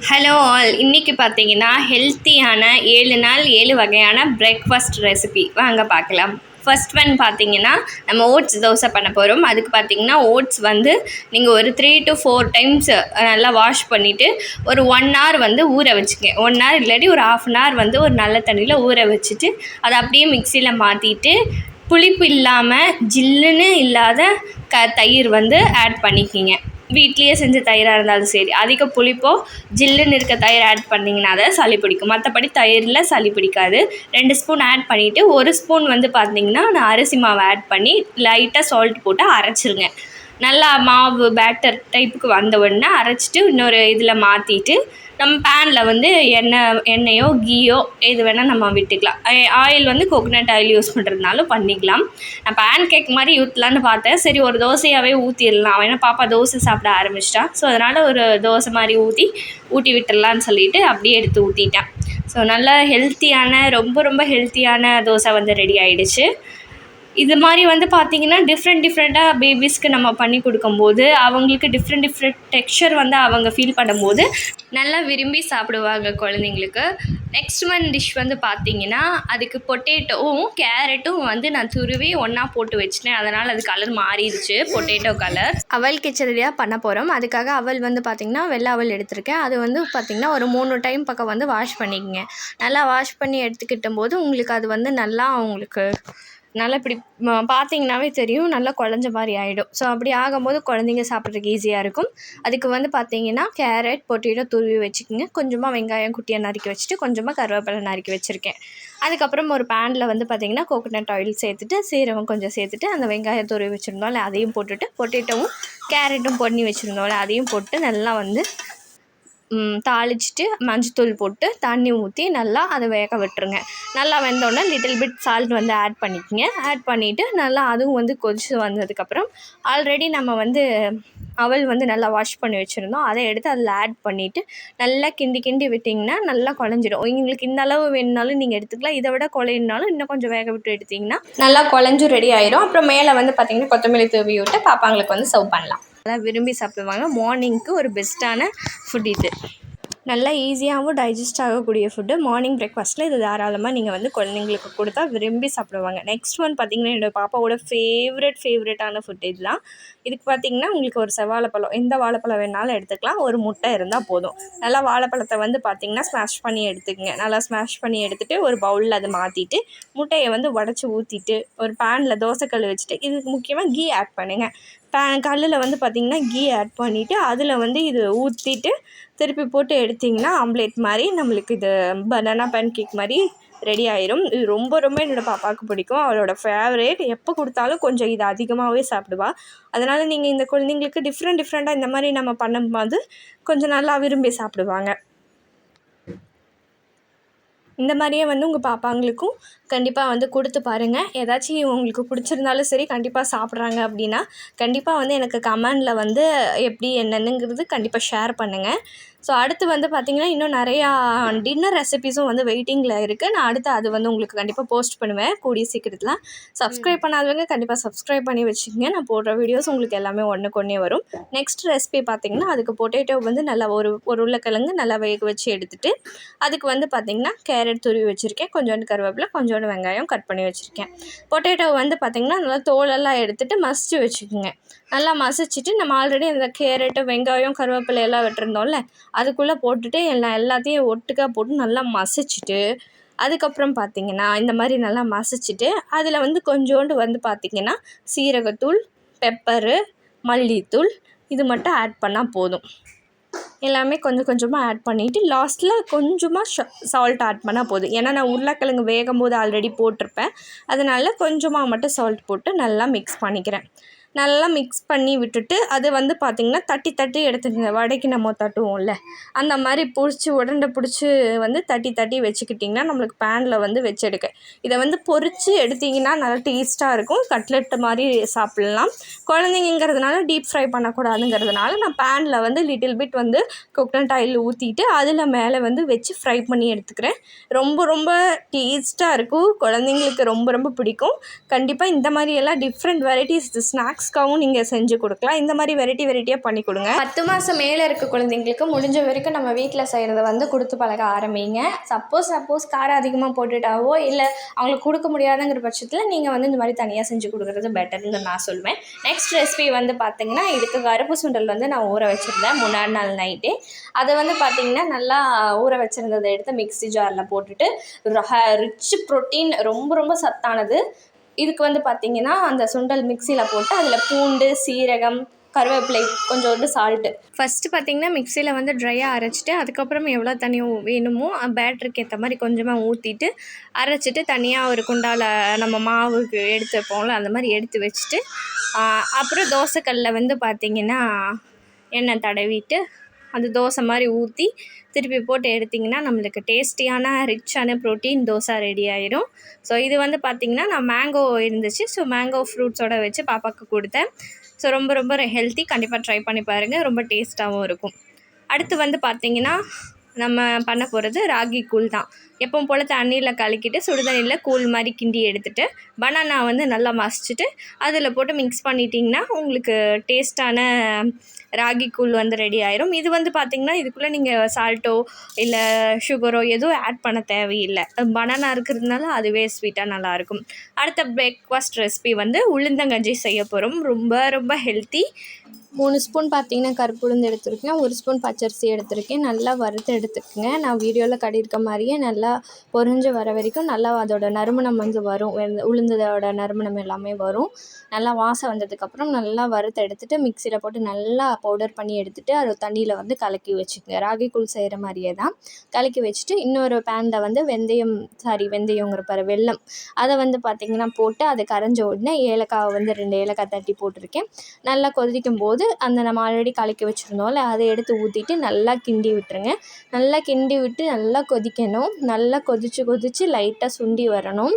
Hello all, இன்றைக்கி பார்த்தீங்கன்னா ஹெல்த்தியான 7 நாள் 7 வகையான பிரேக்ஃபாஸ்ட் ரெசிபி வாங்க பார்க்கலாம். ஃபர்ஸ்ட் ஒன் பார்த்தீங்கன்னா நம்ம ஓட்ஸ் தோசை பண்ண போகிறோம். அதுக்கு பார்த்தீங்கன்னா ஓட்ஸ் வந்து நீங்கள் ஒரு 3 to 4 டைம்ஸ் நல்லா வாஷ் பண்ணிவிட்டு ஒரு 1 hour வந்து ஊற வச்சுக்கங்க. 1 hour இல்லாட்டி ஒரு 1/2 hour வந்து ஒரு நல்ல தண்ணியில் ஊற வச்சுட்டு அதை அப்படியே மிக்சியில் மாற்றிட்டு புளிப்பு இல்லாமல் ஜில்லுன்னு இல்லாத தயிர் வந்து ஆட் பண்ணிக்கிங்க. வீட்லேயே செஞ்ச தயிராக இருந்தாலும் சரி, அதிக புளிப்போ ஜில்லுன்னு இருக்க தயிர் ஆட் பண்ணிங்கன்னா தான் சளி பிடிக்கும். மற்றபடி தயிரில் சளி பிடிக்காது. 2 ஸ்பூன் ஆட் பண்ணிவிட்டு 1 ஸ்பூன் வந்து பார்த்திங்கன்னா நான் அரிசி மாவு ஆட் பண்ணி லைட்டாக சால்ட் போட்டு அரைச்சிருங்க. நல்லா மாவு பேட்டர் டைப்புக்கு வந்த உடனே அரைச்சிட்டு இன்னொரு இதில் மாற்றிட்டு நம்ம பேனில் வந்து எண்ணெயோ கீயோ எது வேணால் நம்ம விட்டுக்கலாம். ஆயில் வந்து கோகோனட் ஆயில் யூஸ் பண்ணுறதுனாலும் பண்ணிக்கலாம். நான் பேன் கேக் மாதிரி ஊற்றலான்னு பார்த்தேன். சரி ஒரு தோசையாகவே ஊற்றிடலாம், ஏன்னா பாப்பா தோசை சாப்பிட ஆரம்பிச்சிட்டா. ஸோ அதனால் ஒரு தோசை மாதிரி ஊட்டி விட்டுடலான்னு சொல்லிட்டு அப்படியே எடுத்து ஊற்றிட்டேன். ஸோ நல்லா ஹெல்த்தியான ரொம்ப ரொம்ப ஹெல்த்தியான தோசை வந்து ரெடி ஆகிடுச்சு. இது மாதிரி வந்து பார்த்திங்கன்னா டிஃப்ரெண்ட்டாக பேபிஸ்க்கு நம்ம பண்ணி கொடுக்கும்போது அவங்களுக்கு டிஃப்ரெண்ட் டெக்ஸ்சர் வந்து அவங்க ஃபீல் பண்ணும்போது நல்லா விரும்பி சாப்பிடுவாங்க குழந்தைங்களுக்கு. நெக்ஸ்ட் ஒன் டிஷ் வந்து பார்த்திங்கன்னா அதுக்கு பொட்டேட்டோவும் கேரட்டும் வந்து நான் துருவி ஒன்றா போட்டு வச்சிட்டேன். அதனால் அது கலர் மாறிடுச்சு, பொட்டேட்டோ கலர். அவல் கிச்சடியாக பண்ண போகிறோம். அதுக்காக அவல் வந்து பார்த்திங்கன்னா வெள்ளை அவல் எடுத்திருக்கேன். அது வந்து பார்த்திங்கன்னா ஒரு 3 டைம் பக்கம் வந்து வாஷ் பண்ணிக்கங்க. நல்லா வாஷ் பண்ணி எடுத்துக்கிட்ட போது உங்களுக்கு அது வந்து நல்லா இப்படி பார்த்திங்கனாவே தெரியும், நல்லா குழஞ்ச மாதிரி ஆகிடும். ஸோ அப்படி ஆகும்போது குழந்தைங்க சாப்பிட்றதுக்கு ஈஸியாக இருக்கும். அதுக்கு வந்து பார்த்திங்கன்னா கேரட் பொட்டேட்டோ துருவி வச்சுக்கோங்க. கொஞ்சமாக வெங்காயம் குட்டியாக நறுக்கி வச்சுட்டு கொஞ்சமாக கருவேப்பிலை நறுக்கி வச்சுருக்கேன். அதுக்கப்புறம் ஒரு பேனில் வந்து பார்த்திங்கன்னா கோகோனட் ஆயில் சேர்த்துட்டு சீரகம் கொஞ்சம் சேர்த்துட்டு அந்த வெங்காயம் துருவி வச்சுருந்தோம்ல அதையும் போட்டுட்டு பொட்டேட்டோவும் கேரட்டும் பொண்ணி வச்சுருந்தோம்ல அதையும் போட்டு நல்லா வந்து தாளிச்சிட்டு மஞ்சத்தூள் போட்டு தண்ணி ஊற்றி நல்லா அதை வேக விட்டுருங்க. நல்லா வெந்தோடனே லிட்டில் பிட் சால்ட் வந்து ஆட் பண்ணிக்கோங்க. ஆட் பண்ணிவிட்டு நல்லா அதுவும் வந்து கொதிச்சு வந்ததுக்கப்புறம் ஆல்ரெடி நம்ம வந்து அவல் வந்து நல்லா வாஷ் பண்ணி வச்சுருந்தோம், அதை எடுத்து அதில் ஆட் பண்ணிவிட்டு நல்லா கிண்டி விட்டிங்கன்னா நல்லா குழஞ்சிடும். உங்களுக்கு இந்த அளவு வேணுனாலும் நீங்கள் எடுத்துக்கலாம். இதை விட குழையினாலும் இன்னும் கொஞ்சம் வேக விட்டு எடுத்திங்கன்னா நல்லா குழஞ்சும் ரெடி ஆயிரும். அப்புறம் மேலே வந்து பார்த்திங்கன்னா கொத்தமல்லி தூவி விட்டு பாப்பாங்களுக்கு வந்து சர்வ் பண்ணலாம். நல்லா விரும்பி சாப்பிடுவாங்க. மார்னிங்க்கு ஒரு பெஸ்ட்டான ஃபுட் இது. நல்லா ஈஸியாகவும் டைஜஸ்ட் ஆகக்கூடிய ஃபுட்டு. மார்னிங் பிரேக்ஃபாஸ்ட்டில் இது தாராளமாக நீங்கள் வந்து குழந்தைங்களுக்கு கொடுத்தா விரும்பி சாப்பிடுவாங்க. நெக்ஸ்ட் ஒன் பார்த்திங்கன்னா என்னோடய பாப்பாவோட ஃபேவரட்டான ஃபுட் இதெல்லாம். இதுக்கு பார்த்திங்கன்னா உங்களுக்கு ஒரு செவ்வாழைப்பழம், எந்த வாழைப்பழம் வேணாலும் எடுத்துக்கலாம். ஒரு முட்டை இருந்தால் போதும். நல்லா வாழைப்பழத்தை வந்து பார்த்திங்கன்னா ஸ்மாஷ் பண்ணி எடுத்துக்கங்க. நல்லா ஸ்மாஷ் பண்ணி எடுத்துகிட்டு ஒரு பவுலில் அதை மாற்றிட்டு முட்டையை வந்து உடச்சி ஊற்றிட்டு ஒரு பேனில் தோசைக்கல் வச்சுட்டு இதுக்கு முக்கியமாக கீ ஆட் பண்ணுங்கள். கல்லில் வந்து பார்த்திங்கன்னா கீ ஆட் பண்ணிவிட்டு அதில் வந்து இது ஊற்றிட்டு திருப்பி போட்டு எடுத்திங்கன்னா ஆம்லேட் மாதிரி நம்மளுக்கு இது பனானா பேன் கேக் மாதிரி ரெடி ஆயிரும். இது ரொம்ப ரொம்ப என்னோடய பாப்பாவுக்கு பிடிக்கும். அவளோட ஃபேவரேட். எப்போ கொடுத்தாலும் கொஞ்சம் இது அதிகமாகவே சாப்பிடுவாள். அதனால் நீங்கள் இந்த குழந்தைங்களுக்கு டிஃப்ரெண்ட்டாக இந்த மாதிரி நம்ம பண்ணும்போது கொஞ்சம் நல்லா விரும்பி சாப்பிடுவாங்க. இந்த மாதிரியே வந்து உங்கள் பாப்பாங்களுக்கும் கண்டிப்பாக வந்து கொடுத்து பாருங்கள். ஏதாச்சும் உங்களுக்கு பிடிச்சிருந்தாலும் சரி, கண்டிப்பாக சாப்பிட்றாங்க அப்படின்னா கண்டிப்பாக வந்து எனக்கு கமெண்டில் வந்து எப்படி என்னென்னுங்கிறது கண்டிப்பாக ஷேர் பண்ணுங்கள். ஸோ அடுத்து வந்து பார்த்திங்கன்னா இன்னும் நிறையா டின்னர் ரெசிபீஸும் வந்து வெயிட்டிங்கில் இருக்குது. நான் அடுத்து அது வந்து உங்களுக்கு கண்டிப்பாக போஸ்ட் பண்ணுவேன் கூடிய சீக்கிரத்தில். சப்ஸ்கிரைப் பண்ணாதவங்க கண்டிப்பாக சப்ஸ்கிரைப் பண்ணி வச்சுக்கோங்க. நான் போடுற வீடியோஸ் உங்களுக்கு எல்லாமே ஒன்றுக்கொன்னே வரும். நெக்ஸ்ட் ரெசிபி பார்த்திங்கன்னா அதுக்கு பொட்டேட்டோ வந்து நல்லா ஒரு உருளைக்கிழங்கு நல்லா வேக வச்சு எடுத்துகிட்டு அதுக்கு வந்து பார்த்திங்கன்னா கேரட் துருவி வச்சுருக்கேன், கொஞ்சோண்டு கருவேப்பிலை, கொஞ்சோண்டு வெங்காயம் கட் பண்ணி வச்சுருக்கேன். பொட்டேட்டோ வந்து பார்த்திங்கன்னா நல்லா தோலெல்லாம் எடுத்துகிட்டு மசிச்சு வச்சுக்கோங்க. நல்லா மசிச்சுட்டு நம்ம ஆல்ரெடி அந்த கேரட்டு வெங்காயம் கருவேப்பிலை எல்லாம் விட்டுருந்தோம்ல அதுக்குள்ளே போட்டுட்டு எல்லாத்தையும் ஒட்டுக்காக போட்டு நல்லா மசிச்சுட்டு அதுக்கப்புறம் பார்த்திங்கன்னா இந்த மாதிரி நல்லா மசிச்சுட்டு அதில் வந்து கொஞ்சோண்டு வந்து பார்த்திங்கன்னா சீரகத்தூள், பெப்பரு, மல்லித்தூள் இது மட்டும் ஆட் பண்ணால் போதும். எல்லாமே கொஞ்சமாக ஆட் பண்ணிவிட்டு லாஸ்ட்டில் கொஞ்சமாக சால்ட் ஆட் பண்ணால் போதும். ஏன்னா நான் உருளைக்கிழங்கு வேகும் போது ஆல்ரெடி போட்டிருப்பேன். அதனால் கொஞ்சமாக மட்டும் சால்ட் போட்டு நல்லா மிக்ஸ் பண்ணிக்கிறேன். நல்லா மிக்ஸ் பண்ணி விட்டுட்டு அது வந்து பார்த்திங்கன்னா தட்டி எடுத்துக்கங்க. வடைக்கு நம்ம தட்டுவோம்ல அந்த மாதிரி உருண்டை பிடிச்சி வந்து தட்டி வச்சுக்கிட்டிங்கன்னா நம்மளுக்கு பேனில் வந்து வச்சு எடுக்க இதை வந்து பொரித்து எடுத்திங்கன்னா நல்லா டேஸ்ட்டாக இருக்கும். கட்லெட்டு மாதிரி சாப்பிட்லாம். குழந்தைங்கிறதுனால டீப் ஃப்ரை பண்ணக்கூடாதுங்கிறதுனால நான் பேனில் வந்து லிட்டில் பிட் வந்து கோகோனட் ஆயில் ஊற்றிட்டு அதில் மேலே வந்து வச்சு ஃப்ரை பண்ணி எடுத்துக்கிறேன். ரொம்ப ரொம்ப டேஸ்ட்டாக இருக்கும். குழந்தைங்களுக்கு ரொம்ப ரொம்ப பிடிக்கும். கண்டிப்பாக இந்த மாதிரியெல்லாம் டிஃப்ரெண்ட் வெரைட்டிஸ் ஸ்நாக்ஸ் ஸ்நாக்ஸ்க்காகவும் நீங்கள் செஞ்சு கொடுக்கலாம். இந்த மாதிரி வெரைட்டியாக பண்ணி கொடுங்க. 10 மாதம் மேலே இருக்க குழந்தைங்களுக்கு முடிஞ்ச வரைக்கும் நம்ம வீட்டில் செய்கிறத வந்து கொடுத்து பழக ஆரம்பிங்க. சப்போஸ் காரம் அதிகமாக போட்டுட்டாவோ இல்லை அவங்களுக்கு கொடுக்க முடியாதுங்கிற பட்சத்தில் நீங்கள் வந்து இந்த மாதிரி தனியாக செஞ்சு கொடுக்குறது பெட்டர்னு நான் சொல்வேன். நெக்ஸ்ட் ரெசிபி வந்து பார்த்திங்கன்னா, இதுக்கு கருப்பு சுண்டல் வந்து நான் ஊற வச்சுருந்தேன் முன்னாடி நாள் நைட்டே. அதை வந்து பார்த்திங்கன்னா நல்லா ஊற வச்சுருந்ததை எடுத்து மிக்ஸி ஜாரில் போட்டுட்டு ரிச் ப்ரோட்டீன் ரொம்ப சத்தானது. இதுக்கு வந்து பார்த்திங்கன்னா அந்த சுண்டல் மிக்சியில் போட்டு அதில் பூண்டு, சீரகம், கருவேப்பிலை, கொஞ்சோண்டு சால்ட்டு. ஃபஸ்ட்டு பார்த்திங்கன்னா மிக்சியில் வந்து ட்ரையாக அரைச்சிட்டு அதுக்கப்புறம் எவ்வளோ தண்ணி வேணுமோ பேட்டருக்கு ஏற்ற மாதிரி கொஞ்சமாக ஊற்றிட்டு அரைச்சிட்டு தனியாக ஒரு குண்டால் நம்ம மாவுக்கு எடுத்து வைப்போம்ல அந்த மாதிரி எடுத்து வச்சுட்டு அப்புறம் தோசைக்கல்லில் வந்து பார்த்திங்கன்னா எண்ணெய் தடவிட்டு அந்த தோசை மாதிரி ஊற்றி திருப்பி போட்டு எடுத்திங்கன்னா நம்மளுக்கு டேஸ்டியான ரிச்சான ப்ரோட்டீன் தோசை ரெடி ஆயிரும். ஸோ இது வந்து பார்த்திங்கன்னா நான் மேங்கோ இருந்துச்சு, ஸோ மேங்கோ ஃப்ரூட்ஸோடு வச்சு பாப்பாவுக்கு கொடுத்தேன். ஸோ ரொம்ப ஹெல்த்தி. கண்டிப்பாக ட்ரை பண்ணி பாருங்கள், ரொம்ப டேஸ்ட்டாகவும் இருக்கும். அடுத்து வந்து பார்த்திங்கன்னா நம்ம பண்ண போகிறது ராகி கூழ் தான். எப்பவும் போல் தண்ணியில் கலக்கிட்டு சுடுதண்ணியில் கூழ் மாதிரி கிண்டி எடுத்துகிட்டு பனானா வந்து நல்லா மசிச்சுட்டு அதில் போட்டு மிக்ஸ் பண்ணிட்டிங்கன்னா உங்களுக்கு டேஸ்ட்டான ராகி கூழ் வந்து ரெடி ஆயிரும். இது வந்து பார்த்திங்கன்னா இதுக்குள்ளே நீங்கள் சால்ட்டோ இல்லை சுகரோ எதுவும் ஆட் பண்ண தேவையில்லை. பனானா இருக்கிறதுனால அதுவே ஸ்வீட்டாக நல்லாயிருக்கும். அடுத்த பிரேக்ஃபாஸ்ட் ரெசிபி வந்து உளுந்தங்கஞ்சி செய்ய போகிறோம். ரொம்ப ஹெல்த்தி. 3 ஸ்பூன் பார்த்திங்கன்னா கருப்பு உளுந்து எடுத்துருக்கேன், 1 ஸ்பூன் பச்சரிசி எடுத்துருக்கேன். நல்லா வறுத்து எடுத்துக்கங்க. நான் வீடியோவில் காட்டியிருக்க மாதிரியே நல்லா பொரிஞ்சு வர வரைக்கும் நல்லா அதோட நறுமணம் வந்து வரும். உளுந்தோட நறுமணம் எல்லாமே வரும். நல்லா வாசம் வந்ததுக்கப்புறம் நல்லா வறுத்து எடுத்துகிட்டு மிக்சியில் போட்டு நல்லா பவுடர் பண்ணி எடுத்துகிட்டு அது தண்ணியில் வந்து கலக்கி வச்சுக்கோங்க. ராகி கூழ் செய்கிற மாதிரியே தான் கலக்கி வச்சுட்டு இன்னொரு பேனில் வந்து வெந்தயங்கிற வெல்லம் அதை வந்து பார்த்திங்கன்னா போட்டு அது கரைஞ்ச உடனே ஏலக்காவை வந்து 2 ஏலக்காய் தட்டி போட்டிருக்கேன். நல்லா கொதிக்கும் போது அந்த நம்ம ஆல்ரெடி கலக்கி வச்சுருந்தோம்ல அதை எடுத்து ஊற்றிட்டு நல்லா கிண்டி விட்டுருங்க. நல்லா கிண்டி விட்டு நல்லா கொதிக்கணும். நல்லா கொதித்து லைட்டாக சுண்டி வரணும்.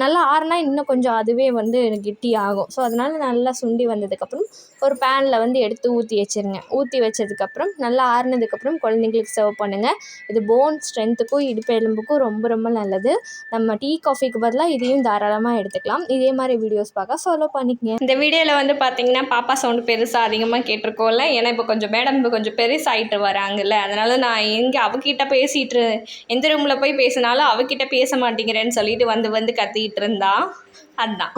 நல்லா ஆறுனா இன்னும் கொஞ்சம் அதுவே வந்து கெட்டி ஆகும். ஸோ அதனால் நல்லா சுண்டி வந்ததுக்கப்புறம் ஒரு பேனில் வந்து எடுத்து ஊற்றி வச்சுருங்க. ஊற்றி வச்சதுக்கப்புறம் நல்லா ஆறுனதுக்கப்புறம் குழந்தைங்களுக்கு சர்வ் பண்ணுங்கள். இது போன் ஸ்ட்ரென்த்துக்கும் இடுப்பு எலும்புக்கும் ரொம்ப நல்லது. நம்ம டீ காஃபிக்கு பதிலாக இதையும் தாராளமாக எடுத்துக்கலாம். இதே மாதிரி வீடியோஸ் பார்க்க ஃபாலோ பண்ணிக்கங்க. இந்த வீடியோவில் வந்து பார்த்திங்கன்னா பாப்பா சவுண்டு பெருசாக அதிகமாக கேட்டிருக்கோம்ல, ஏன்னா இப்போ மேடம் கொஞ்சம் பெருசாகிட்டு வராங்கல்ல, அதனால் நான் எங்கே அவகிட்ட பேசிகிட்டு எந்த ரூமில் போய் பேசினாலும் அவகிட்ட பேச மாட்டேங்கிறேன்னு சொல்லிட்டு வந்து கத்திக்கிட்டு இருந்தா. அதுதான்.